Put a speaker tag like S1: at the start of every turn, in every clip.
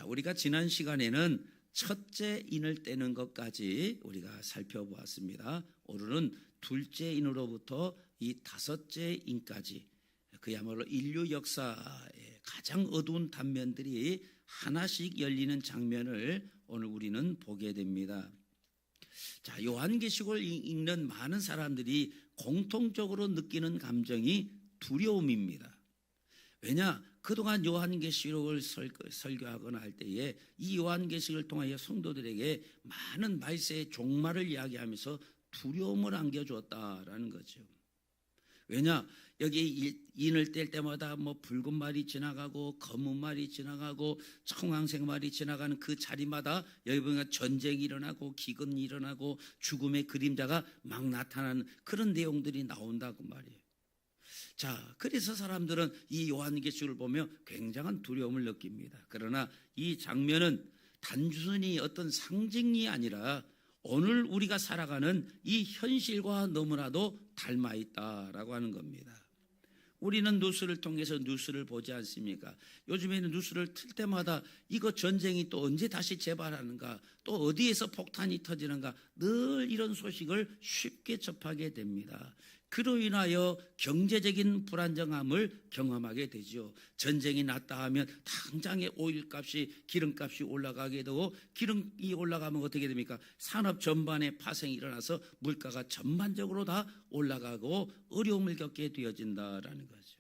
S1: 자, 우리가 지난 시간에는 첫째 인을 떼는 것까지 우리가 살펴보았습니다. 오늘은 둘째 인으로부터 이 다섯째 인까지, 그야말로 인류 역사의 가장 어두운 단면들이 하나씩 열리는 장면을 오늘 우리는 보게 됩니다. 자, 요한계시록을 읽는 많은 사람들이 공통적으로 느끼는 감정이 두려움입니다. 왜냐? 그동안 요한계시록을 설교하거나 할 때에 이 요한계시록을 통하여 성도들에게 많은 말세의 종말을 이야기하면서 두려움을 안겨주었다라는 거죠. 왜냐? 여기 인을 뗄 때마다 뭐 붉은 말이 지나가고 검은 말이 지나가고 청황색 말이 지나가는 그 자리마다 여기 보니까 전쟁이 일어나고 기근이 일어나고 죽음의 그림자가 막 나타나는 그런 내용들이 나온다고 말이에요. 자, 그래서 사람들은 이 요한계시록을 보며 굉장한 두려움을 느낍니다. 그러나 이 장면은 단순히 어떤 상징이 아니라 오늘 우리가 살아가는 이 현실과 너무나도 닮아 있다라고 하는 겁니다. 우리는 뉴스를 통해서 뉴스를 보지 않습니까? 요즘에는 뉴스를 틀 때마다 이거 전쟁이 또 언제 다시 재발하는가, 또 어디에서 폭탄이 터지는가, 늘 이런 소식을 쉽게 접하게 됩니다. 그로 인하여 경제적인 불안정함을 경험하게 되죠. 전쟁이 났다 하면 당장에 오일값이, 기름값이 올라가게 되고, 기름이 올라가면 어떻게 됩니까? 산업 전반에 파생이 일어나서 물가가 전반적으로 다 올라가고 어려움을 겪게 되어진다라는 거죠.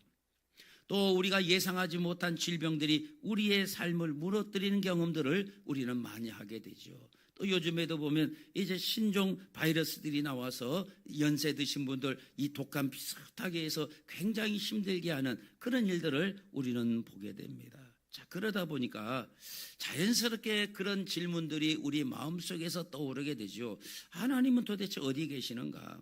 S1: 또 우리가 예상하지 못한 질병들이 우리의 삶을 무너뜨리는 경험들을 우리는 많이 하게 되죠. 또 요즘에도 보면 이제 신종 바이러스들이 나와서 연세 드신 분들 이 독감 비슷하게 해서 굉장히 힘들게 하는 그런 일들을 우리는 보게 됩니다. 자, 그러다 보니까 자연스럽게 그런 질문들이 우리 마음속에서 떠오르게 되죠. 하나님은 도대체 어디 계시는가?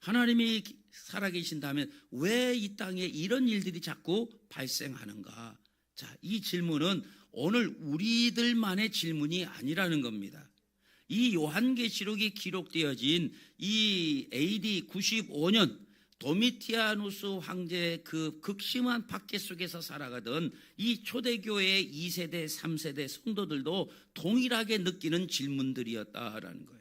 S1: 하나님이 살아계신다면 왜 이 땅에 이런 일들이 자꾸 발생하는가? 자, 이 질문은 오늘 우리들만의 질문이 아니라는 겁니다. 이 요한계시록이 기록되어진 이 AD 95년 도미티아누스 황제의 그 극심한 박해 속에서 살아가던 이 초대교회의 2세대, 3세대 성도들도 동일하게 느끼는 질문들이었다라는 거예요.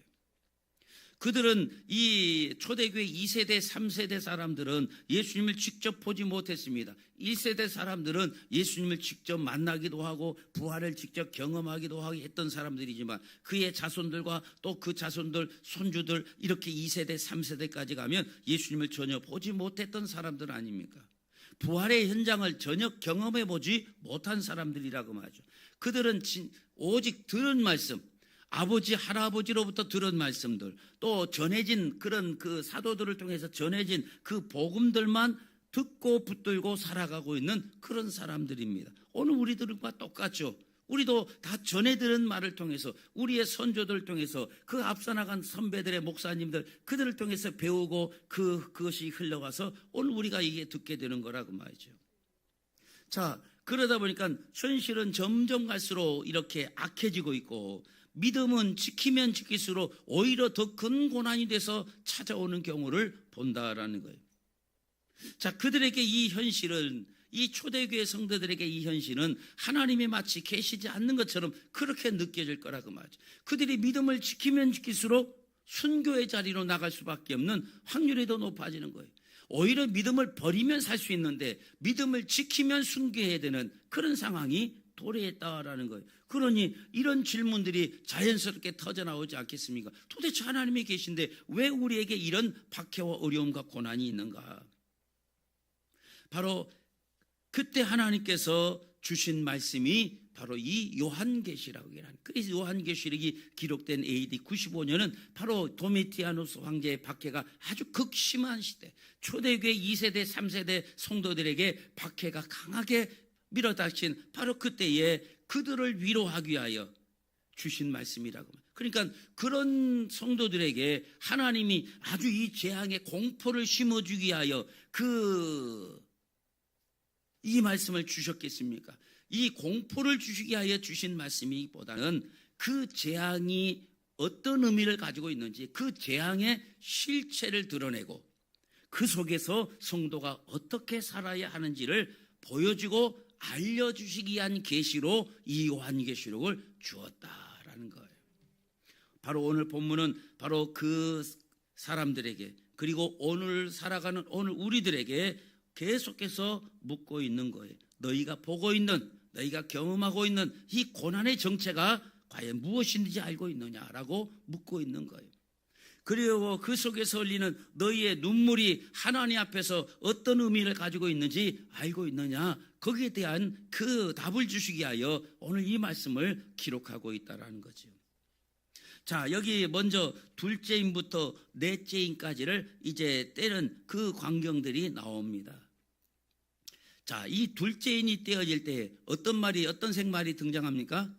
S1: 그들은 이 초대교회 2세대, 3세대 사람들은 예수님을 직접 보지 못했습니다. 1세대 사람들은 예수님을 직접 만나기도 하고 부활을 직접 경험하기도 하고 했던 사람들이지만 그의 자손들과 또 그 자손들, 손주들 이렇게 2세대, 3세대까지 가면 예수님을 전혀 보지 못했던 사람들 아닙니까? 부활의 현장을 전혀 경험해 보지 못한 사람들이라고 말하죠. 그들은 오직 들은 말씀, 아버지, 할아버지로부터 들은 말씀들, 또 전해진 그런 그 사도들을 통해서 전해진 그 복음들만 듣고 붙들고 살아가고 있는 그런 사람들입니다. 오늘 우리들과 똑같죠. 우리도 다 전해 들은 말을 통해서 우리의 선조들을 통해서 그 앞서 나간 선배들의 목사님들 그들을 통해서 배우고 그것이 흘러가서 오늘 우리가 이게 듣게 되는 거라고 말이죠. 자, 그러다 보니까 현실은 점점 갈수록 이렇게 악해지고 있고 믿음은 지키면 지킬수록 오히려 더 큰 고난이 돼서 찾아오는 경우를 본다라는 거예요. 자, 그들에게 이 현실은, 이 초대교회 성도들에게 이 현실은 하나님이 마치 계시지 않는 것처럼 그렇게 느껴질 거라고 말이죠. 그들이 믿음을 지키면 지킬수록 순교의 자리로 나갈 수밖에 없는 확률이 더 높아지는 거예요. 오히려 믿음을 버리면 살 수 있는데 믿음을 지키면 순교해야 되는 그런 상황이 도래했다라는 거예요. 그러니 이런 질문들이 자연스럽게 터져나오지 않겠습니까? 도대체 하나님이 계신데 왜 우리에게 이런 박해와 어려움과 고난이 있는가? 바로 그때 하나님께서 주신 말씀이 바로 이 요한계시라고 해요. 그래서 요한계시록이 기록된 AD 95년은 바로 도미티아누스 황제의 박해가 아주 극심한 시대, 초대교회 2세대, 3세대 성도들에게 박해가 강하게 밀어닥친 바로 그때에 그들을 위로하기 위하여 주신 말씀이라고. 그러니까 그런 성도들에게 하나님이 아주 이 재앙의 공포를 심어주기 위하여 이 말씀을 주셨겠습니까? 이 공포를 주시기 위하여 주신 말씀이보다는 그 재앙이 어떤 의미를 가지고 있는지 그 재앙의 실체를 드러내고 그 속에서 성도가 어떻게 살아야 하는지를 보여주고 알려주시기 위한 계시로 이 요한계시록을 주었다라는 거예요. 바로 오늘 본문은 바로 그 사람들에게, 그리고 오늘 살아가는 오늘 우리들에게 계속해서 묻고 있는 거예요. 너희가 보고 있는, 너희가 경험하고 있는 이 고난의 정체가 과연 무엇인지 알고 있느냐라고 묻고 있는 거예요. 그리고 그 속에서 흘리는 너희의 눈물이 하나님 앞에서 어떤 의미를 가지고 있는지 알고 있느냐, 거기에 대한 그 답을 주시기 위하여 오늘 이 말씀을 기록하고 있다는 거죠. 자, 여기 먼저 둘째인부터 넷째인까지를 이제 때는 그 광경들이 나옵니다. 자, 이 둘째인이 떼어질 때 어떤 생말이 등장합니까?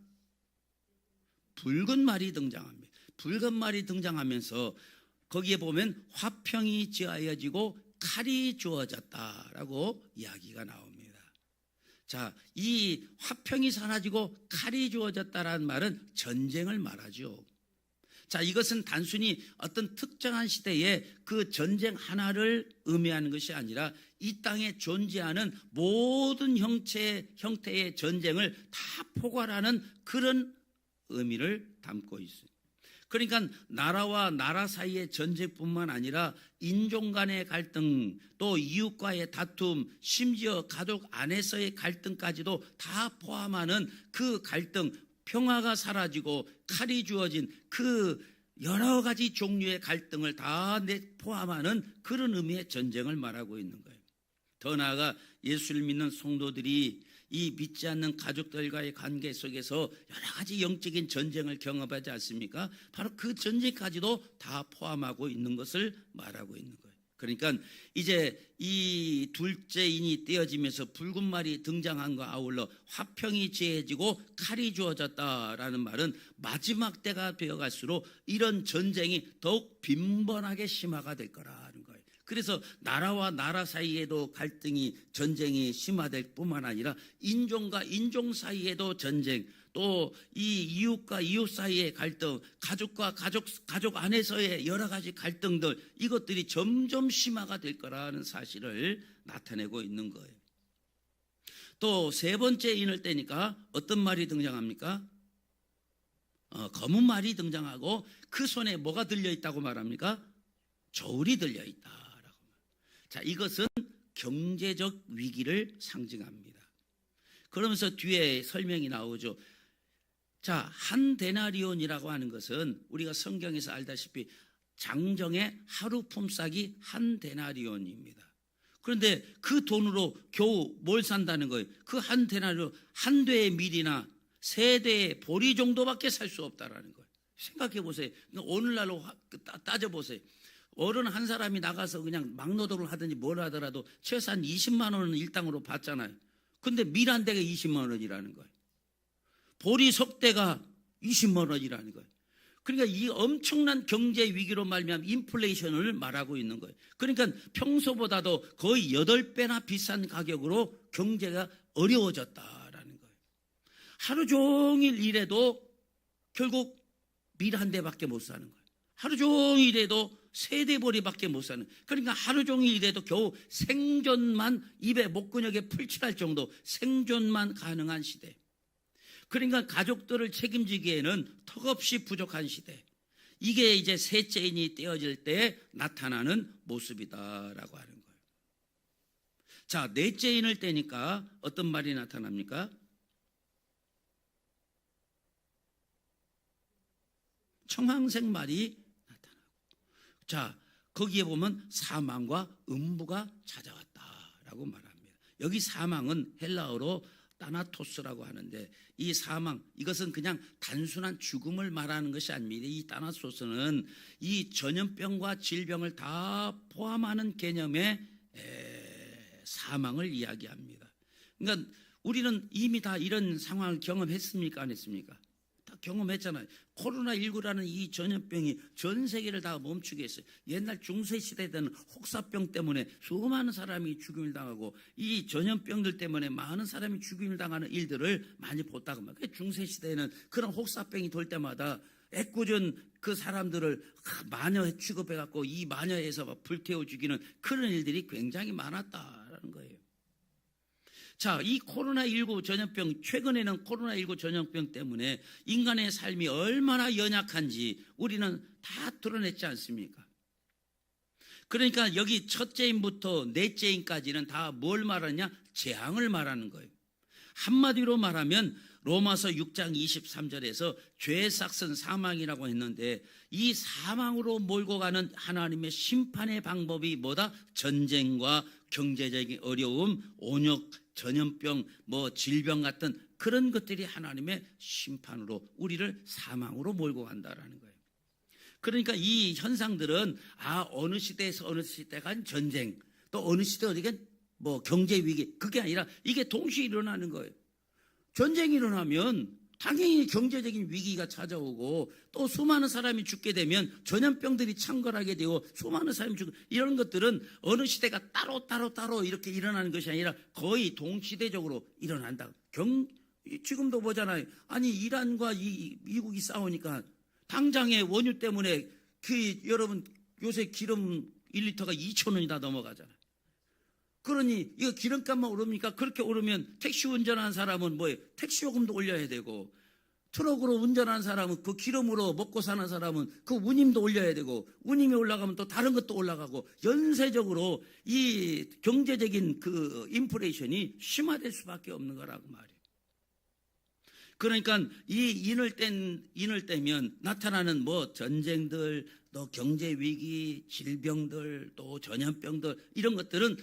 S1: 붉은 말이 등장합니다. 붉은 말이 등장하면서 거기에 보면 화평이 지어지고 칼이 주어졌다라고 이야기가 나옵니다. 자, 이 화평이 사라지고 칼이 주어졌다라는 말은 전쟁을 말하죠. 자, 이것은 단순히 어떤 특정한 시대에 그 전쟁 하나를 의미하는 것이 아니라 이 땅에 존재하는 모든 형태의 전쟁을 다 포괄하는 그런 의미를 담고 있어요. 그러니까 나라와 나라 사이의 전쟁뿐만 아니라 인종 간의 갈등, 또 이웃과의 다툼, 심지어 가족 안에서의 갈등까지도 다 포함하는 그 갈등, 평화가 사라지고 칼이 주어진 그 여러 가지 종류의 갈등을 다 포함하는 그런 의미의 전쟁을 말하고 있는 거예요. 더 나아가 예수를 믿는 성도들이 이 믿지 않는 가족들과의 관계 속에서 여러 가지 영적인 전쟁을 경험하지 않습니까? 바로 그 전쟁까지도 다 포함하고 있는 것을 말하고 있는 거예요. 그러니까 이제 이 둘째인이 떼어지면서 붉은 말이 등장한 것과 아울러 화평이 지어지고 칼이 주어졌다라는 말은 마지막 때가 되어갈수록 이런 전쟁이 더욱 빈번하게 심화가 될 거라는 거예요. 그래서 나라와 나라 사이에도 갈등이, 전쟁이 심화될 뿐만 아니라 인종과 인종 사이에도 전쟁, 또 이 이웃과 이웃 사이의 갈등, 가족과 가족 안에서의 여러 가지 갈등들, 이것들이 점점 심화가 될 거라는 사실을 나타내고 있는 거예요. 또 세 번째 인을 떼니까 어떤 말이 등장합니까? 검은 말이 등장하고 그 손에 뭐가 들려있다고 말합니까? 저울이 들려있다. 자, 이것은 경제적 위기를 상징합니다. 그러면서 뒤에 설명이 나오죠. 자, 한 데나리온이라고 하는 것은 우리가 성경에서 알다시피 장정의 하루 품삯이 한 데나리온입니다. 그런데 그 돈으로 겨우 뭘 산다는 거예요? 그 한 데나리온, 한 대의 밀이나 세 대의 보리 정도밖에 살 수 없다라는 거예요. 생각해 보세요. 오늘날로 따져보세요. 어른 한 사람이 나가서 그냥 막노동을 하든지 뭘 하더라도 최소한 20만 원은 일당으로 받잖아요. 근데 밀 한 대가 20만 원이라는 거예요. 보리 석 대가 20만 원이라는 거예요. 그러니까 이 엄청난 경제 위기로 말미암아 인플레이션을 말하고 있는 거예요. 그러니까 평소보다도 거의 8배나 비싼 가격으로 경제가 어려워졌다라는 거예요. 하루 종일 일해도 결국 밀 한 대밖에 못 사는 거예요. 하루 종일 일해도 세대벌이밖에 못 사는, 그러니까 하루 종일 일해도 겨우 생존만, 입에 목근육에 풀칠할 정도 생존만 가능한 시대. 그러니까 가족들을 책임지기에는 턱없이 부족한 시대. 이게 이제 셋째 인이 떼어질 때 나타나는 모습이다라고 하는 거예요. 자, 넷째 인을 떼니까 어떤 말이 나타납니까? 청황색 말이 나타나고, 자, 거기에 보면 사망과 음부가 찾아왔다라고 말합니다. 여기 사망은 헬라어로 따나토스라고 하는데, 이 사망, 이것은 그냥 단순한 죽음을 말하는 것이 아닙니다. 이 따나토스는 이 전염병과 질병을 다 포함하는 개념의 사망을 이야기합니다. 그러니까 우리는 이미 다 이런 상황을 경험했습니까? 안 했습니까? 다 경험했잖아요. 코로나19라는 이 전염병이 전 세계를 다 멈추게 했어요. 옛날 중세시대 때는 혹사병 때문에 수많은 사람이 죽임을 당하고 이 전염병들 때문에 많은 사람이 죽임을 당하는 일들을 많이 봤다고 말이에요. 중세시대에는 그런 혹사병이 돌 때마다 애꿎은 그 사람들을 마녀 취급해갖고 이 마녀에서 막 불태워 죽이는 그런 일들이 굉장히 많았다라는 거예요. 자, 이 코로나19 전염병, 최근에는 코로나19 전염병 때문에 인간의 삶이 얼마나 연약한지 우리는 다 드러냈지 않습니까? 그러니까 여기 첫째인부터 넷째인까지는 다 뭘 말하냐? 재앙을 말하는 거예요. 한마디로 말하면 로마서 6장 23절에서 죄의 삭은 사망이라고 했는데, 이 사망으로 몰고 가는 하나님의 심판의 방법이 뭐다? 전쟁과 경제적인 어려움, 온역, 전염병, 질병 같은 그런 것들이 하나님의 심판으로 우리를 사망으로 몰고 간다라는 거예요. 그러니까 이 현상들은 어느 시대에서 어느 시대가 전쟁, 또 어느 시대 어디가 경제 위기, 그게 아니라 이게 동시에 일어나는 거예요. 전쟁이 일어나면 당연히 경제적인 위기가 찾아오고, 또 수많은 사람이 죽게 되면 전염병들이 창궐하게 되고 수많은 사람이 죽고, 이런 것들은 어느 시대가 따로 이렇게 일어나는 것이 아니라 거의 동시대적으로 일어난다. 지금도 보잖아요. 아니 이란과 미국이 싸우니까 당장의 원유 때문에 여러분 요새 기름 1리터가 2,000원이 넘어가잖아요. 그러니 이거 기름값만 오릅니까? 그렇게 오르면 택시 운전하는 사람은 택시 요금도 올려야 되고, 트럭으로 운전하는 사람은 그 기름으로 먹고 사는 사람은 그 운임도 올려야 되고, 운임이 올라가면 또 다른 것도 올라가고, 연쇄적으로 이 경제적인 그 인플레이션이 심화될 수밖에 없는 거라고 말이에요. 그러니까 이 인을 떼면 나타나는 전쟁들, 또 경제 위기, 질병들, 또 전염병들, 이런 것들은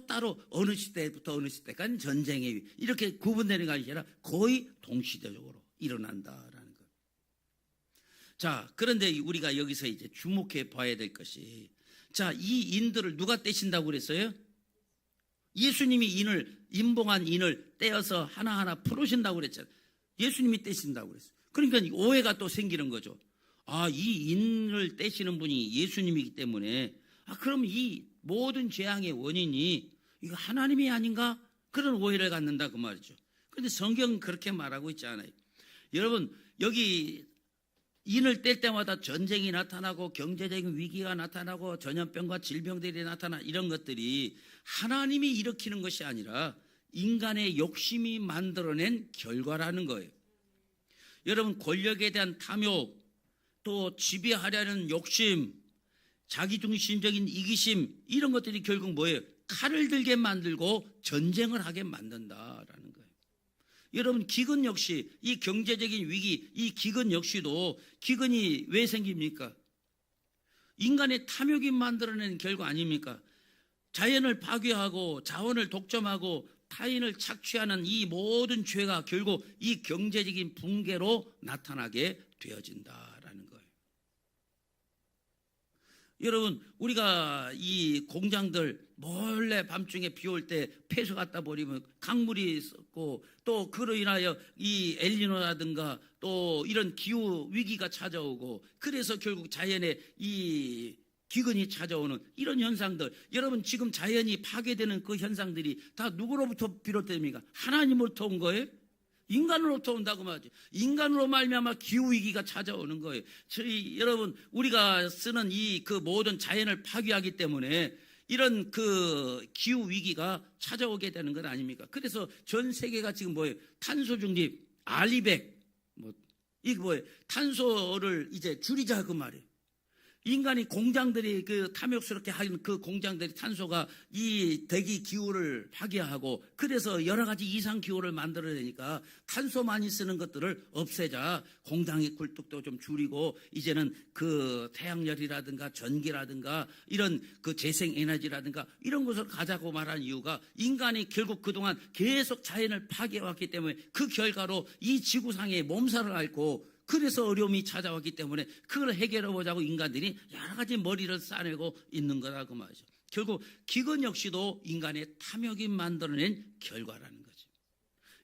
S1: 따로 어느 시대부터 어느 시대까지 전쟁의 위기, 이렇게 구분되는 것이 아니라 거의 동시대적으로 일어난다라는 것. 자, 그런데 우리가 여기서 이제 주목해 봐야 될 것이, 자, 이 인들을 누가 떼신다고 그랬어요? 예수님이 인봉한 인을 떼어서 하나하나 풀으신다고 그랬잖아요. 예수님이 떼신다고 그랬어요. 그러니까 오해가 또 생기는 거죠. 이 인을 떼시는 분이 예수님이기 때문에 그럼 이 모든 재앙의 원인이 이거 하나님이 아닌가? 그런 오해를 갖는다 그 말이죠. 그런데 성경은 그렇게 말하고 있지 않아요. 여러분, 여기 인을 뗄 때마다 전쟁이 나타나고 경제적인 위기가 나타나고 전염병과 질병들이 나타나, 이런 것들이 하나님이 일으키는 것이 아니라 인간의 욕심이 만들어낸 결과라는 거예요. 여러분, 권력에 대한 탐욕, 또 지배하려는 욕심, 자기중심적인 이기심, 이런 것들이 결국 뭐예요? 칼을 들게 만들고 전쟁을 하게 만든다라는 거예요. 여러분, 기근 역시, 이 경제적인 위기, 이 기근 역시도, 기근이 왜 생깁니까? 인간의 탐욕이 만들어낸 결과 아닙니까? 자연을 파괴하고 자원을 독점하고 타인을 착취하는 이 모든 죄가 결국 이 경제적인 붕괴로 나타나게 되어진다라는 거예요. 여러분, 우리가 이 공장들 몰래 밤중에 비 올 때 폐수 갖다 버리면 강물이 썩고, 또 그로 인하여 이 엘니노라든가 또 이런 기후 위기가 찾아오고, 그래서 결국 자연의 이 기근이 찾아오는 이런 현상들, 여러분 지금 자연이 파괴되는 그 현상들이 다 누구로부터 비롯됩니까? 하나님으로부터 온 거예요? 인간으로부터 온다고 말하죠. 인간으로 말미암아 기후 위기가 찾아오는 거예요. 여러분, 우리가 쓰는 이 그 모든 자연을 파괴하기 때문에 이런 그 기후 위기가 찾아오게 되는 것 아닙니까? 그래서 전 세계가 지금 탄소 중립, 알리백, 이게 탄소를 이제 줄이자 그 말이에요. 인간이 공장들이 그 탐욕스럽게 하는 그 공장들이 탄소가 이 대기 기후를 파괴하고, 그래서 여러 가지 이상 기후를 만들어내니까 탄소 많이 쓰는 것들을 없애자, 공장의 굴뚝도 좀 줄이고, 이제는 그 태양열이라든가 전기라든가 이런 그 재생에너지라든가 이런 것을 가자고 말한 이유가, 인간이 결국 그동안 계속 자연을 파괴해왔기 때문에 그 결과로 이 지구상에 몸살을 앓고, 그래서 어려움이 찾아왔기 때문에 그걸 해결해 보자고 인간들이 여러 가지 머리를 싸내고 있는 거라고 말이죠. 결국 기근 역시도 인간의 탐욕이 만들어낸 결과라는 거죠.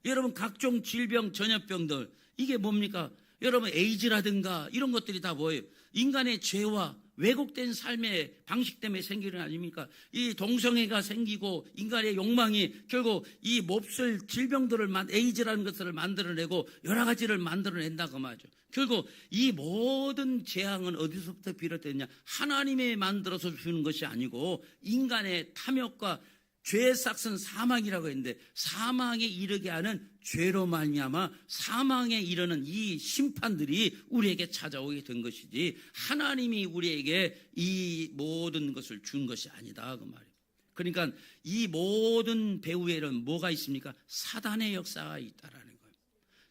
S1: 여러분, 각종 질병, 전염병들, 이게 뭡니까? 여러분, 에이즈라든가 이런 것들이 다 뭐예요? 인간의 죄와 왜곡된 삶의 방식 때문에 생기는 아닙니까? 이 동성애가 생기고 인간의 욕망이 결국 이 몹쓸 질병들을 에이즈라는 것을 만들어내고 여러 가지를 만들어낸다고 말이죠. 결국 이 모든 재앙은 어디서부터 비롯됐냐? 하나님이 만들어서 주는 것이 아니고 인간의 탐욕과 죄의 삭은 사망이라고 했는데 사망에 이르게 하는 죄로 말미암아 사망에 이르는 이 심판들이 우리에게 찾아오게 된 것이지 하나님이 우리에게 이 모든 것을 준 것이 아니다 그 말이에요. 그러니까 이 모든 배후에는 뭐가 있습니까? 사단의 역사가 있다라는 거예요.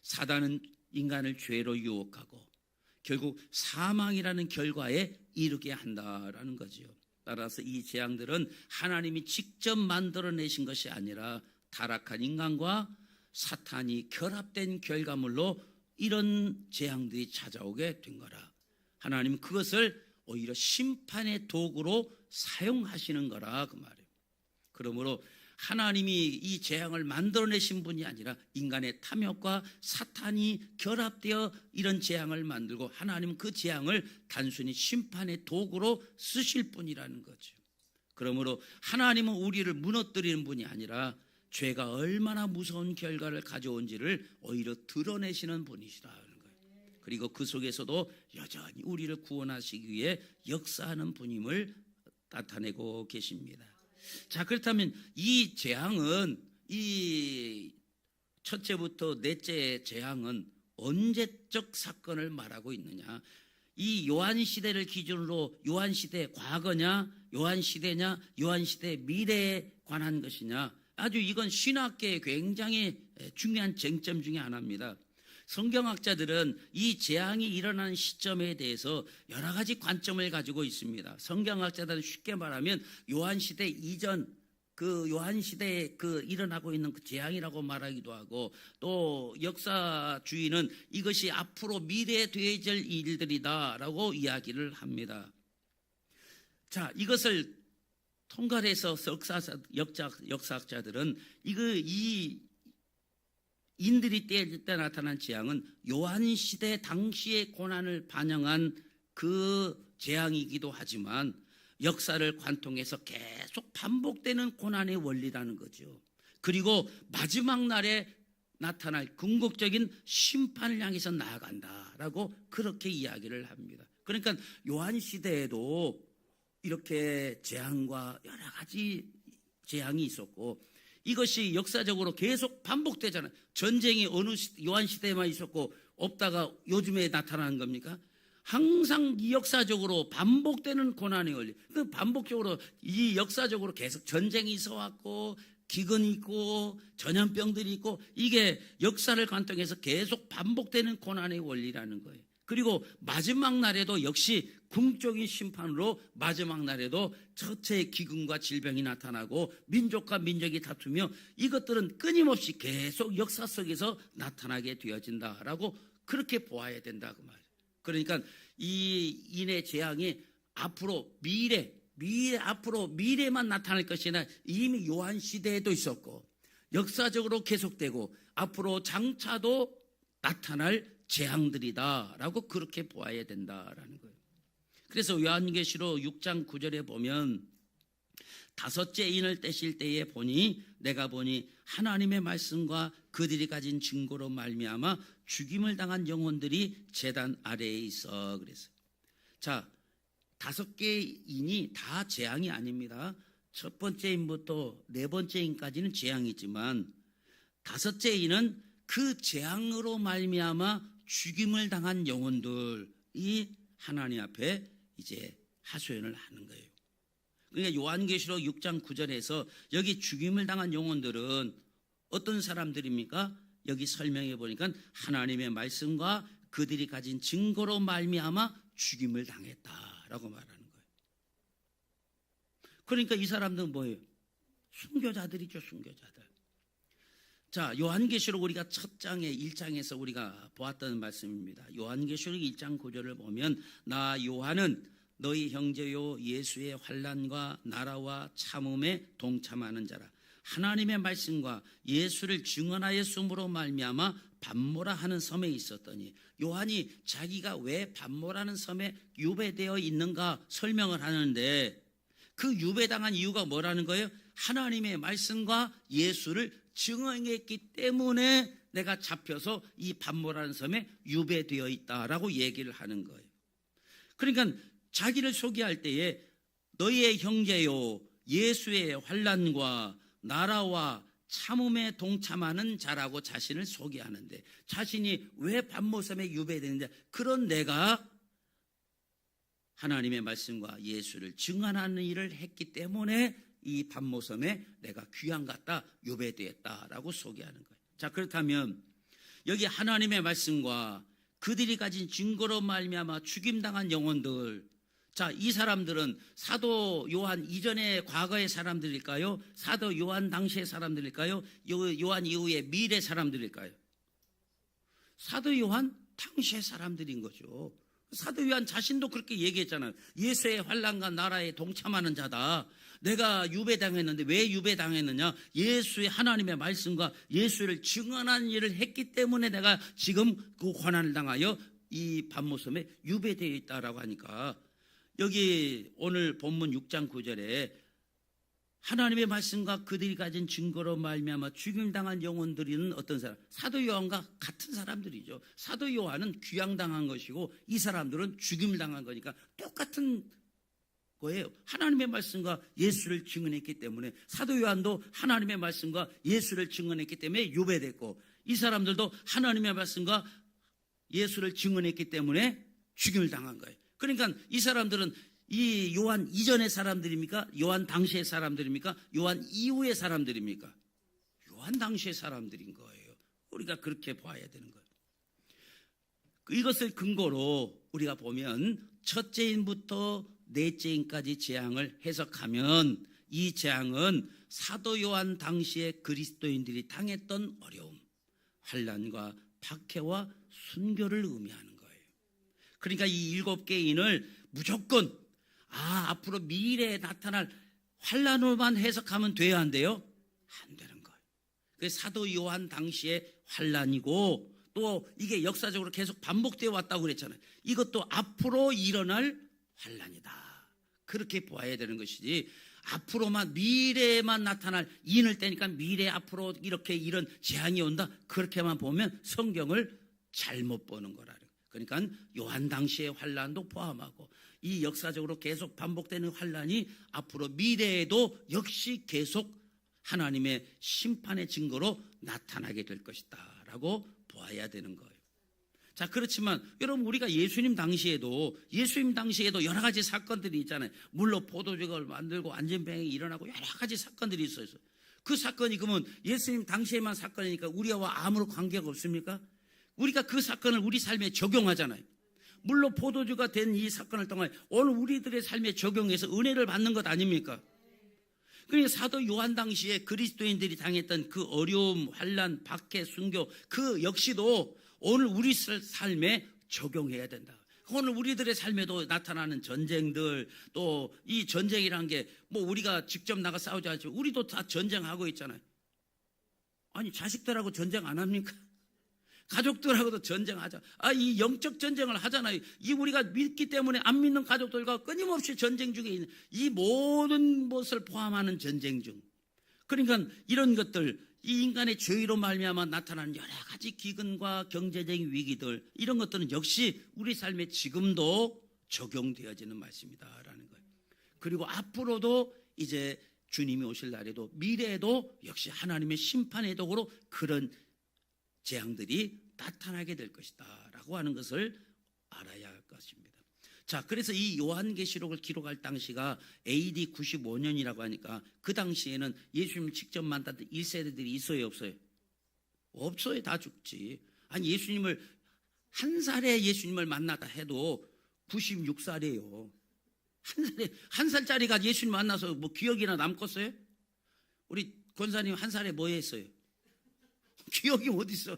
S1: 사단은 인간을 죄로 유혹하고 결국 사망이라는 결과에 이르게 한다라는 거지요. 따라서 이 재앙들은 하나님이 직접 만들어내신 것이 아니라 타락한 인간과 사탄이 결합된 결과물로 이런 재앙들이 찾아오게 된 거라. 하나님은 그것을 오히려 심판의 도구로 사용하시는 거라 그 말이에요. 그러므로 하나님이 이 재앙을 만들어내신 분이 아니라 인간의 탐욕과 사탄이 결합되어 이런 재앙을 만들고 하나님은 그 재앙을 단순히 심판의 도구로 쓰실 분이라는 거죠. 그러므로 하나님은 우리를 무너뜨리는 분이 아니라 죄가 얼마나 무서운 결과를 가져온지를 오히려 드러내시는 분이시라는 거예요. 그리고 그 속에서도 여전히 우리를 구원하시기 위해 역사하는 분임을 나타내고 계십니다. 자, 그렇다면 이 재앙은 이 첫째부터 넷째 재앙은 언제적 사건을 말하고 있느냐? 이 요한시대를 기준으로 요한시대 과거냐, 요한시대냐, 요한시대 미래에 관한 것이냐? 아주 이건 신학계의 굉장히 중요한 쟁점 중에 하나입니다. 성경학자들은 이 재앙이 일어나는 시점에 대해서 여러 가지 관점을 가지고 있습니다. 성경학자들은 쉽게 말하면 요한시대 이전 그 요한시대에 그 일어나고 있는 그 재앙이라고 말하기도 하고 또 역사주의는 이것이 앞으로 미래에 되어질 일들이다라고 이야기를 합니다. 자, 이것을 통괄해서 역사학자들은 이 인들이 때 나타난 재앙은 요한시대 당시의 고난을 반영한 그 재앙이기도 하지만 역사를 관통해서 계속 반복되는 고난의 원리라는 거죠. 그리고 마지막 날에 나타날 궁극적인 심판을 향해서 나아간다라고 그렇게 이야기를 합니다. 그러니까 요한시대에도 이렇게 재앙과 여러 가지 재앙이 있었고 이것이 역사적으로 계속 반복되잖아요. 전쟁이 어느 요한시대에만 있었고 없다가 요즘에 나타나는 겁니까? 항상 이 역사적으로 반복되는 고난의 원리. 그 반복적으로 이 역사적으로 계속 전쟁이 있어왔고 기근이 있고 전염병들이 있고 이게 역사를 관통해서 계속 반복되는 고난의 원리라는 거예요. 그리고 마지막 날에도 역시 궁적인 심판으로 마지막 날에도 첫째 기근과 질병이 나타나고 민족과 민족이 다투며 이것들은 끊임없이 계속 역사 속에서 나타나게 되어진다라고 그렇게 보아야 된다 그 말이에요. 그러니까 이 인의 재앙이 앞으로 앞으로 미래만 나타날 것이 아니라 이미 요한 시대에도 있었고 역사적으로 계속되고 앞으로 장차도 나타날 재앙들이다라고 그렇게 보아야 된다라는 거예요. 그래서 요한계시록 6장 9절에 보면 다섯째 인을 떼실 때에 내가 보니 하나님의 말씀과 그들이 가진 증거로 말미암아 죽임을 당한 영혼들이 제단 아래에 있어 그랬어요. 자, 5개의 인이 다 재앙이 아닙니다. 첫 번째 인부터 네 번째 인까지는 재앙이지만 다섯째 인은 그 재앙으로 말미암아 죽임을 당한 영혼들이 하나님 앞에 이제 하소연을 하는 거예요. 그러니까 요한계시록 6장 9절에서 여기 죽임을 당한 영혼들은 어떤 사람들입니까? 여기 설명해 보니까 하나님의 말씀과 그들이 가진 증거로 말미암아 죽임을 당했다라고 말하는 거예요. 그러니까 이 사람들은 뭐예요? 순교자들이죠, 순교자들. 자, 요한계시록 우리가 첫 장에 1장에서 우리가 보았던 말씀입니다. 요한계시록 1장 9절을 보면 나 요한은 너희 형제요 예수의 환난과 나라와 참음에 동참하는 자라. 하나님의 말씀과 예수를 증언하였음으로 말미암아 반모라 하는 섬에 있었더니 요한이 자기가 왜 반모라는 섬에 유배되어 있는가 설명을 하는데 그 유배당한 이유가 뭐라는 거예요? 하나님의 말씀과 예수를 증언했기 때문에 내가 잡혀서 이 반모라는 섬에 유배되어 있다라고 얘기를 하는 거예요. 그러니까 자기를 소개할 때에 너희의 형제요 예수의 환난과 나라와 참음에 동참하는 자라고 자신을 소개하는데, 자신이 왜 밤모섬에 유배되는지, 그런 내가 하나님의 말씀과 예수를 증언하는 일을 했기 때문에 이 밤모섬에 내가 귀한 같다, 유배되었다라고 소개하는 거예요. 자, 그렇다면 여기 하나님의 말씀과 그들이 가진 증거로 말미암아 죽임당한 영혼들, 자, 이 사람들은 사도 요한 이전의 과거의 사람들일까요? 사도 요한 당시의 사람들일까요? 요한 이후의 미래 사람들일까요? 사도 요한 당시의 사람들인 거죠. 사도 요한 자신도 그렇게 얘기했잖아요. 예수의 환난과 나라에 동참하는 자다. 내가 유배당했는데 왜 유배당했느냐? 예수의 하나님의 말씀과 예수를 증언한 일을 했기 때문에 내가 지금 그 고난을 당하여 이 밤모섬에 유배되어 있다라고 하니까, 여기 오늘 본문 6장 9절에 하나님의 말씀과 그들이 가진 증거로 말미암아 죽임당한 영혼들은 어떤 사람? 사도 요한과 같은 사람들이죠. 사도 요한은 귀양당한 것이고 이 사람들은 죽임을 당한 거니까 똑같은 거예요. 하나님의 말씀과 예수를 증언했기 때문에 사도 요한도 하나님의 말씀과 예수를 증언했기 때문에 유배됐고, 이 사람들도 하나님의 말씀과 예수를 증언했기 때문에 죽임을 당한 거예요. 그러니까 이 사람들은 이 요한 이전의 사람들입니까? 요한 당시의 사람들입니까? 요한 이후의 사람들입니까? 요한 당시의 사람들인 거예요. 우리가 그렇게 봐야 되는 거예요. 이것을 근거로 우리가 보면 첫째인부터 넷째인까지 재앙을 해석하면, 이 재앙은 사도 요한 당시에 그리스도인들이 당했던 어려움, 환난과 박해와 순교를 의미하는 거예요. 그러니까 이 7개인을 무조건 앞으로 미래에 나타날 환난으로만 해석하면 돼야 한대요? 안 되는 거예요. 그게 사도 요한 당시의 환난이고, 또 이게 역사적으로 계속 반복되어 왔다고 그랬잖아요. 이것도 앞으로 일어날 환난이다, 그렇게 보아야 되는 것이지, 앞으로만 미래에만 나타날 인을 떼니까 미래 앞으로 이렇게 이런 재앙이 온다, 그렇게만 보면 성경을 잘못 보는 거라는 거예요. 그러니까 요한 당시의 환난도 포함하고 이 역사적으로 계속 반복되는 환난이 앞으로 미래에도 역시 계속 하나님의 심판의 증거로 나타나게 될 것이다 라고 보아야 되는 거예요. 자, 그렇지만 여러분, 우리가 예수님 당시에도 여러 가지 사건들이 있잖아요. 물로 포도주를 만들고 안전병이 일어나고 여러 가지 사건들이 있어요. 그 사건이 그러면 예수님 당시에만 사건이니까 우리와 아무런 관계가 없습니까? 우리가 그 사건을 우리 삶에 적용하잖아요. 물로 포도주가 된 이 사건을 통해 오늘 우리들의 삶에 적용해서 은혜를 받는 것 아닙니까? 그러니까 사도 요한 당시에 그리스도인들이 당했던 그 어려움, 환난, 박해, 순교, 그 역시도 오늘 우리 삶에 적용해야 된다. 오늘 우리들의 삶에도 나타나는 전쟁들, 또 이 전쟁이란 게 뭐 우리가 직접 나가 싸우지 않지만 우리도 다 전쟁하고 있잖아요. 아니, 자식들하고 전쟁 안 합니까? 가족들하고도 전쟁하자. 이 영적 전쟁을 하잖아요. 이 우리가 믿기 때문에 안 믿는 가족들과 끊임없이 전쟁 중에 있는 이 모든 것을 포함하는 전쟁 중. 그러니까 이런 것들, 이 인간의 죄로 말미암아 나타나는 여러 가지 기근과 경제적인 위기들, 이런 것들은 역시 우리 삶에 지금도 적용되어지는 말씀이다라는 거예요. 그리고 앞으로도 이제 주님이 오실 날에도 미래에도 역시 하나님의 심판의 도구로 그런 재앙들이 나타나게 될 것이다 라고 하는 것을 알아야 할 것입니다. 자, 그래서 이 요한계시록을 기록할 당시가 AD 95년이라고 하니까 그 당시에는 예수님을 직접 만났던 1세대들이 있어요, 없어요? 없어요. 다 죽지. 아니, 예수님을 한 살에 예수님을 만났다 해도 96살이에요. 한 살짜리가 예수님 만나서 뭐 기억이나 남겠어요? 우리 권사님 한 살에 뭐 했어요? 기억이 어디 있어?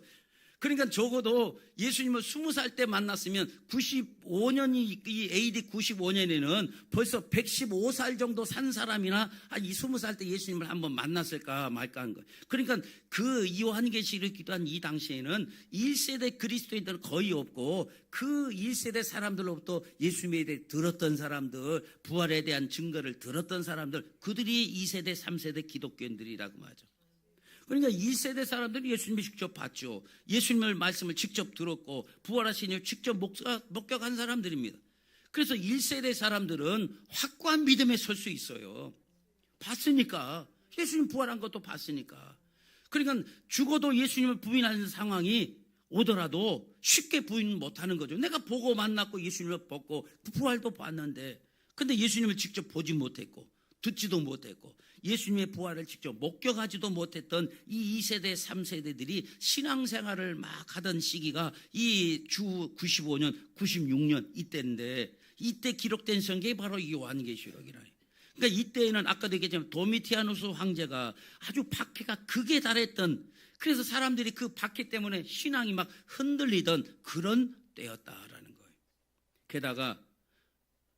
S1: 그러니까 적어도 예수님을 20살 때 만났으면 95년이 이 AD 95년에는 벌써 115살 정도 산 사람이나 한 20살 때 예수님을 한번 만났을까 말까 한 거예요. 그러니까 그 요한계시록을 기도한 이 당시에는 1세대 그리스도인들은 거의 없고, 그 1세대 사람들로부터 예수님에 대해 들었던 사람들, 부활에 대한 증거를 들었던 사람들, 그들이 2세대 3세대 기독교인들이라고 하죠. 그러니까 1세대 사람들이 예수님을 직접 봤죠. 예수님의 말씀을 직접 들었고 부활하신 일 직접 목격한 사람들입니다. 그래서 1세대 사람들은 확고한 믿음에 설 수 있어요. 봤으니까. 예수님 부활한 것도 봤으니까. 그러니까 죽어도 예수님을 부인하는 상황이 오더라도 쉽게 부인 못하는 거죠. 내가 보고 만났고 예수님을 보고 부활도 봤는데, 근데 예수님을 직접 보지 못했고 듣지도 못했고 예수님의 부활을 직접 목격하지도 못했던 이 2세대 3세대들이 신앙생활을 막 하던 시기가 이 주 95년 96년 이때인데, 이때 기록된 성경이 바로 이 요한계시록이라. 그러니까 이때에는 아까도 얘기했지만 도미티아누스 황제가 아주 박해가 극에 달했던, 그래서 사람들이 그 박해 때문에 신앙이 막 흔들리던 그런 때였다라는 거예요. 게다가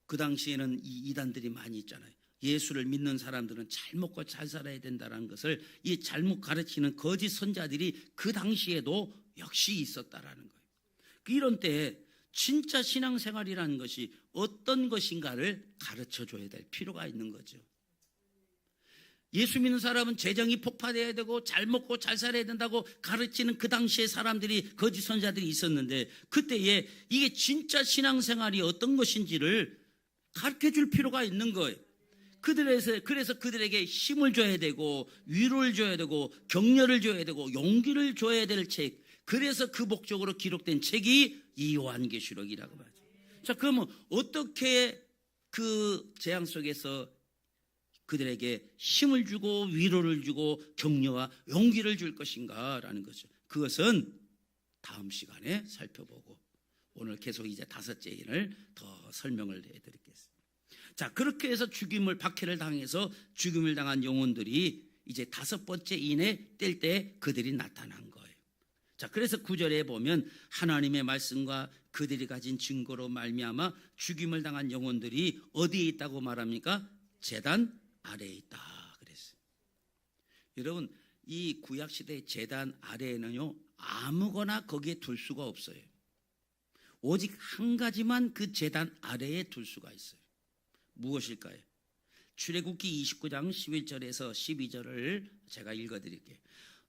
S1: 그 당시에는 이 이단들이 많이 있잖아요. 예수를 믿는 사람들은 잘 먹고 잘 살아야 된다는 것을 이 잘못 가르치는 거짓 선자들이 그 당시에도 역시 있었다라는 거예요. 이런 때에 진짜 신앙생활이라는 것이 어떤 것인가를 가르쳐줘야 될 필요가 있는 거죠. 예수 믿는 사람은 재정이 폭발해야 되고 잘 먹고 잘 살아야 된다고 가르치는 그 당시에 사람들이, 거짓 선자들이 있었는데, 그때에 이게 진짜 신앙생활이 어떤 것인지를 가르쳐줄 필요가 있는 거예요. 그래서 그들에게 힘을 줘야 되고 위로를 줘야 되고 격려를 줘야 되고 용기를 줘야 될 책, 그래서 그 목적으로 기록된 책이 이 요한계시록이라고 하죠. 자, 그러면 어떻게 그 재앙 속에서 그들에게 힘을 주고 위로를 주고 격려와 용기를 줄 것인가라는 거죠. 그것은 다음 시간에 살펴보고, 오늘 계속 이제 다섯째 인을 더 설명을 해드리겠습니다. 자, 그렇게 해서 박해를 당해서 죽임을 당한 영혼들이 이제 다섯 번째 인에 뗄 때 그들이 나타난 거예요. 자, 그래서 9절에 보면 하나님의 말씀과 그들이 가진 증거로 말미암아 죽임을 당한 영혼들이 어디에 있다고 말합니까? 제단 아래에 있다 그랬어요. 여러분, 이 구약시대의 제단 아래에는요, 아무거나 거기에 둘 수가 없어요. 오직 한 가지만 그 제단 아래에 둘 수가 있어요. 무엇일까요? 출애굽기 29장 11절에서 12절을 제가 읽어드릴게요.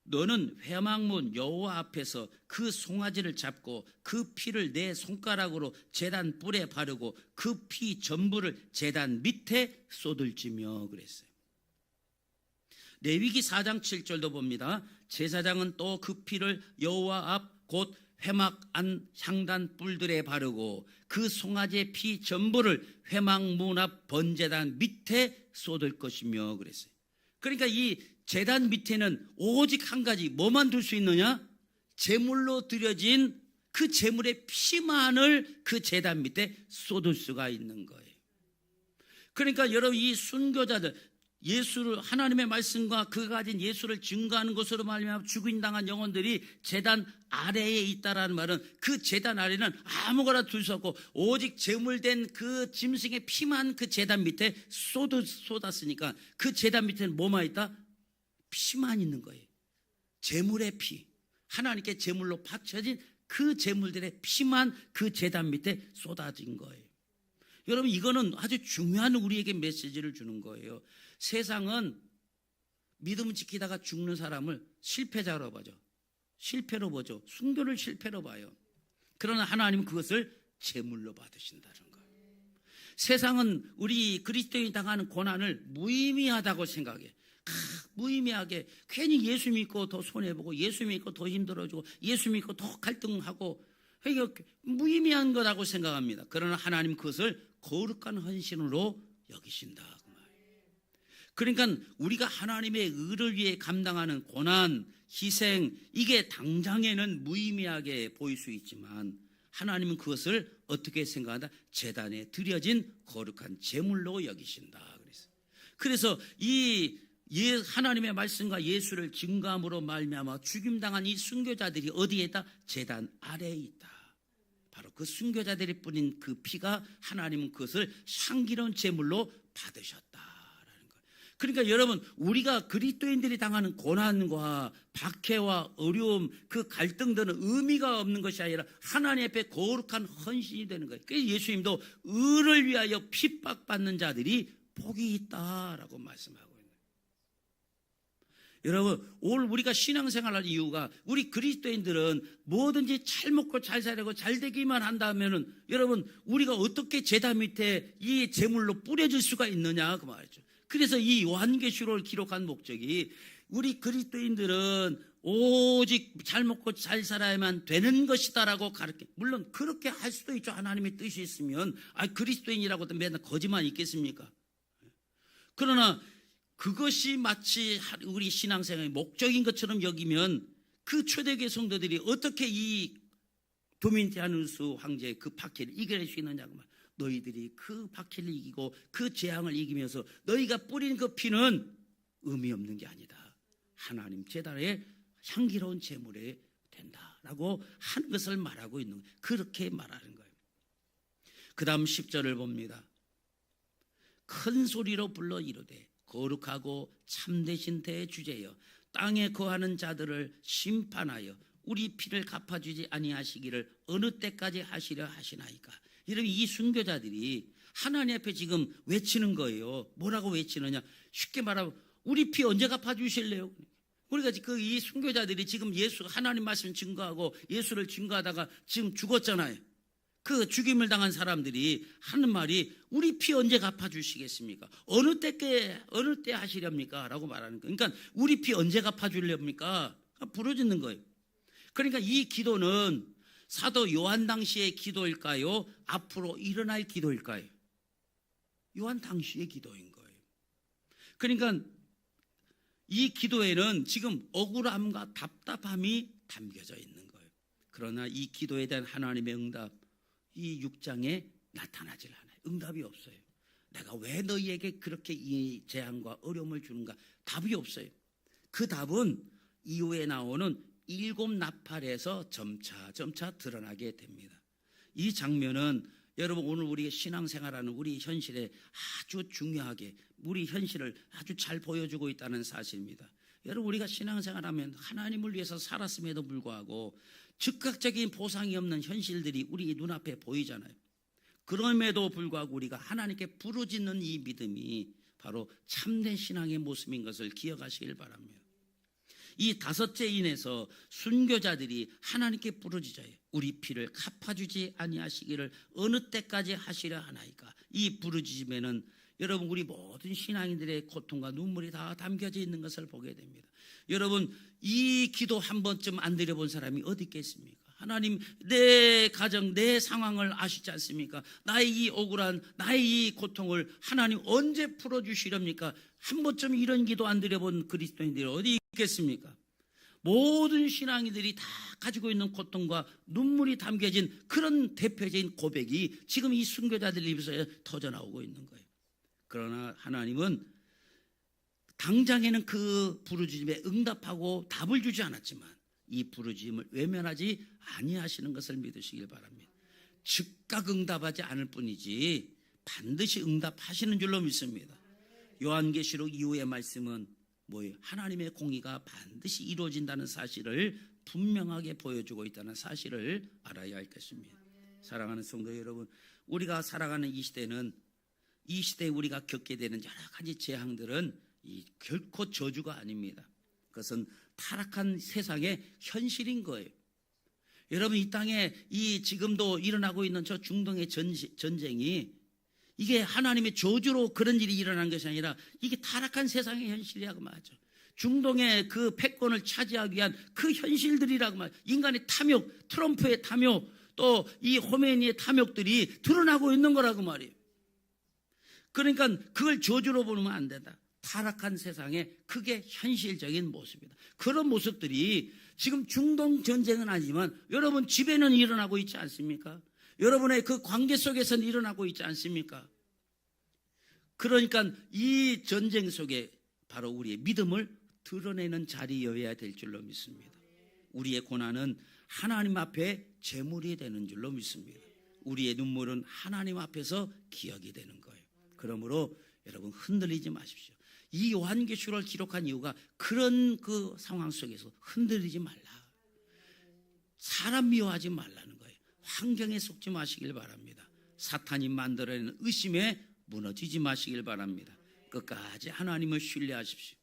S1: 너는 회막문 여호와 앞에서 그 송아지를 잡고 그 피를 내 손가락으로 제단 뿔에 바르고 그 피 전부를 제단 밑에 쏟을지며 그랬어요. 레위기 4장 7절도 봅니다. 제사장은 또 그 피를 여호와 앞 곧 회막 안 향단 뿔들에 바르고 그 송아지의 피 전부를 회막 문 앞 번제단 밑에 쏟을 것이며 그랬어요. 그러니까 이 제단 밑에는 오직 한 가지, 뭐만 둘 수 있느냐? 제물로 드려진 그 제물의 피만을 그 제단 밑에 쏟을 수가 있는 거예요. 그러니까 여러분, 이 순교자들, 예수를, 하나님의 말씀과 그가 가진 예수를 증거하는 것으로 말미암아 죽임당한 영혼들이 제단 아래에 있다라는 말은, 그 제단 아래는 아무거나 둘 수 없고 오직 제물된 그 짐승의 피만 그 제단 밑에 쏟았으니까 그 제단 밑에는 뭐만 있다? 피만 있는 거예요. 제물의 피, 하나님께 제물로 바쳐진 그 제물들의 피만 그 제단 밑에 쏟아진 거예요. 여러분, 이거는 아주 중요한 우리에게 메시지를 주는 거예요. 세상은 믿음 지키다가 죽는 사람을 실패자로 보죠. 실패로 보죠. 순교를 실패로 봐요. 그러나 하나님은 그것을 제물로 받으신다는 거예요. 세상은 우리 그리스도인이 당하는 고난을 무의미하다고 생각해. 무의미하게 괜히 예수 믿고 더 손해보고 예수 믿고 더 힘들어지고 예수 믿고 더 갈등하고 무의미한 거라고 생각합니다. 그러나 하나님 그것을 거룩한 헌신으로 여기신다. 그러니까 우리가 하나님의 의를 위해 감당하는 고난, 희생, 이게 당장에는 무의미하게 보일 수 있지만 하나님은 그것을 어떻게 생각한다? 제단에 드려진 거룩한 제물로 여기신다. 그래서 이 하나님의 말씀과 예수를 증거함으로 말미암아 죽임당한 이 순교자들이 어디에 있다? 제단 아래에 있다. 바로 그 순교자들이 뿌린 그 피가, 하나님은 그것을 향기로운 제물로 받으셨다라는 거예요. 그러니까 여러분, 우리가 그리스도인들이 당하는 고난과 박해와 어려움, 그 갈등들은 의미가 없는 것이 아니라 하나님 앞에 거룩한 헌신이 되는 거예요. 그래서 예수님도 의를 위하여 핍박받는 자들이 복이 있다라고 말씀하고 있는 거예요. 여러분, 오늘 우리가 신앙생활할 이유가, 우리 그리스도인들은 뭐든지 잘 먹고 잘 살고 잘 되기만 한다면은, 여러분, 우리가 어떻게 제단 밑에 이 제물로 뿌려질 수가 있느냐 그 말이죠. 그래서 이 요한계시록을 기록한 목적이 우리 그리스도인들은 오직 잘 먹고 잘 살아야만 되는 것이다라고 가르쳐. 물론 그렇게 할 수도 있죠. 하나님의 뜻이 있으면. 그리스도인이라고 맨날 거짓말 있겠습니까? 그러나 그것이 마치 우리 신앙생활의 목적인 것처럼 여기면 그 초대교회 성도들이 어떻게 이 도미티아누스 황제의 그 박해를 이겨낼 수 있느냐고 말. 너희들이 그 박해를 이기고 그 재앙을 이기면서 너희가 뿌린 그 피는 의미 없는 게 아니다. 하나님 제단에 향기로운 제물이 된다라고 하는 것을 말하고 있는 거예요. 그렇게 말하는 거예요. 그 다음 10절을 봅니다. 큰 소리로 불러 이르되 거룩하고 참되신 대주제여 땅에 거하는 자들을 심판하여 우리 피를 갚아주지 아니하시기를 어느 때까지 하시려 하시나이까. 여러분 이 순교자들이 하나님 앞에 지금 외치는 거예요. 뭐라고 외치느냐? 쉽게 말하면 우리 피 언제 갚아주실래요? 우리가 이 순교자들이 지금 예수 하나님 말씀 증거하고 예수를 증거하다가 지금 죽었잖아요. 그 죽임을 당한 사람들이 하는 말이 우리 피 언제 갚아주시겠습니까? 어느 때 하시렵니까? 라고 말하는 거예요. 그러니까 우리 피 언제 갚아주렵니까? 부르짖는 거예요. 그러니까 이 기도는 사도 요한 당시의 기도일까요? 앞으로 일어날 기도일까요? 요한 당시의 기도인 거예요. 그러니까 이 기도에는 지금 억울함과 답답함이 담겨져 있는 거예요. 그러나 이 기도에 대한 하나님의 응답 이 6장에 나타나질 않아요. 응답이 없어요. 내가 왜 너희에게 그렇게 이 재앙과 어려움을 주는가? 답이 없어요. 그 답은 이후에 나오는 7 나팔에서 점차 드러나게 됩니다. 이 장면은 여러분 오늘 우리 신앙생활하는 우리 현실에 아주 중요하게 우리 현실을 아주 잘 보여주고 있다는 사실입니다. 여러분 우리가 신앙생활하면 하나님을 위해서 살았음에도 불구하고 즉각적인 보상이 없는 현실들이 우리 눈앞에 보이잖아요. 그럼에도 불구하고 우리가 하나님께 부르짖는 이 믿음이 바로 참된 신앙의 모습인 것을 기억하시길 바랍니다. 이 5째 인에서 순교자들이 하나님께 부르짖어요. 우리 피를 갚아주지 아니하시기를 어느 때까지 하시려 하나이까. 이 부르짖음에는 여러분 우리 모든 신앙인들의 고통과 눈물이 다 담겨져 있는 것을 보게 됩니다. 여러분 이 기도 한 번쯤 안 드려본 사람이 어디 있겠습니까? 하나님 내 가정 내 상황을 아시지 않습니까? 나의 이 억울한 나의 이 고통을 하나님 언제 풀어주시렵니까? 한 번쯤 이런 기도 안 드려본 그리스도인들이 어디 있겠습니까? 모든 신앙인들이 다 가지고 있는 고통과 눈물이 담겨진 그런 대표적인 고백이 지금 이 순교자들 입에서 터져나오고 있는 거예요. 그러나 하나님은 당장에는 그 부르짖음에 응답하고 답을 주지 않았지만 이 부르짖음을 외면하지 아니하시는 것을 믿으시길 바랍니다. 즉각 응답하지 않을 뿐이지 반드시 응답하시는 줄로 믿습니다. 요한계시록 이후의 말씀은 뭐예요? 하나님의 공의가 반드시 이루어진다는 사실을 분명하게 보여주고 있다는 사실을 알아야 할 것입니다. 사랑하는 성도 여러분, 우리가 살아가는 이 시대는 이 시대에 우리가 겪게 되는 여러 가지 재앙들은 결코 저주가 아닙니다. 그것은 타락한 세상의 현실인 거예요. 여러분 이 땅에 지금도 일어나고 있는 저 중동의 전쟁이 이게 하나님의 저주로 그런 일이 일어난 것이 아니라 이게 타락한 세상의 현실이라고 말하죠. 중동의 그 패권을 차지하기 위한 그 현실들이라고 말하죠. 인간의 탐욕, 트럼프의 탐욕, 또 이 호메니의 탐욕들이 드러나고 있는 거라고 말이에요. 그러니까 그걸 저주로 보면 안 된다. 타락한 세상에 그게 현실적인 모습이다. 그런 모습들이 지금 중동 전쟁은 아니지만 여러분 집에는 일어나고 있지 않습니까? 여러분의 그 관계 속에서는 일어나고 있지 않습니까? 그러니까 이 전쟁 속에 바로 우리의 믿음을 드러내는 자리여야 될 줄로 믿습니다. 우리의 고난은 하나님 앞에 제물이 되는 줄로 믿습니다. 우리의 눈물은 하나님 앞에서 기억이 되는 거예요. 그러므로 여러분 흔들리지 마십시오. 이 요한계시록을 기록한 이유가 그런 그 상황 속에서 흔들리지 말라. 사람 미워하지 말라는 거예요. 환경에 속지 마시길 바랍니다. 사탄이 만들어내는 의심에 무너지지 마시길 바랍니다. 끝까지 하나님을 신뢰하십시오.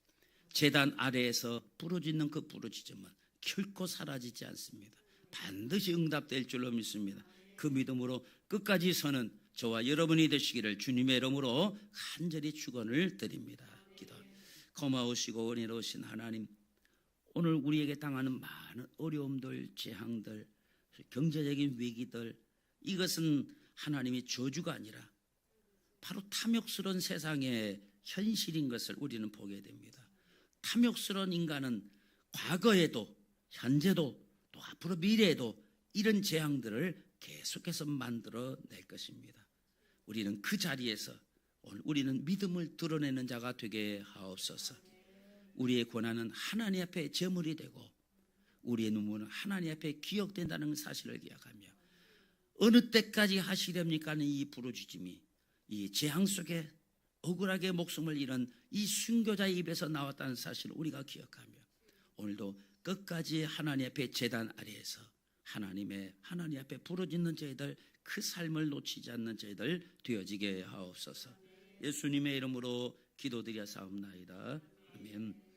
S1: 제단 아래에서 부르짖는 그 부르짖음은 결코 사라지지 않습니다. 반드시 응답될 줄로 믿습니다. 그 믿음으로 끝까지 서는 저와 여러분이 되시기를 주님의 이름으로 간절히 축원을 드립니다. 기도. 고마우시고 은혜로우신 하나님, 오늘 우리에게 당하는 많은 어려움들, 재앙들, 경제적인 위기들, 이것은 하나님의 저주가 아니라 바로 탐욕스러운 세상의 현실인 것을 우리는 보게 됩니다. 탐욕스러운 인간은 과거에도 현재도 또 앞으로 미래에도 이런 재앙들을 계속해서 만들어낼 것입니다. 우리는 그 자리에서 오늘 우리는 믿음을 드러내는 자가 되게 하옵소서. 우리의 고난은 하나님 앞에 제물이 되고 우리의 눈물은 하나님 앞에 기억된다는 사실을 기억하며 어느 때까지 하시렵니까 하는 이 부르짖음이 이 재앙 속에 억울하게 목숨을 잃은 이 순교자의 입에서 나왔다는 사실을 우리가 기억하며 오늘도 끝까지 하나님 앞에 제단 아래에서 하나님 앞에 부르짖는 저희들, 그 삶을 놓치지 않는 저희들 되어지게 하옵소서. 예수님의 이름으로 기도드려 사옵나이다. 아멘.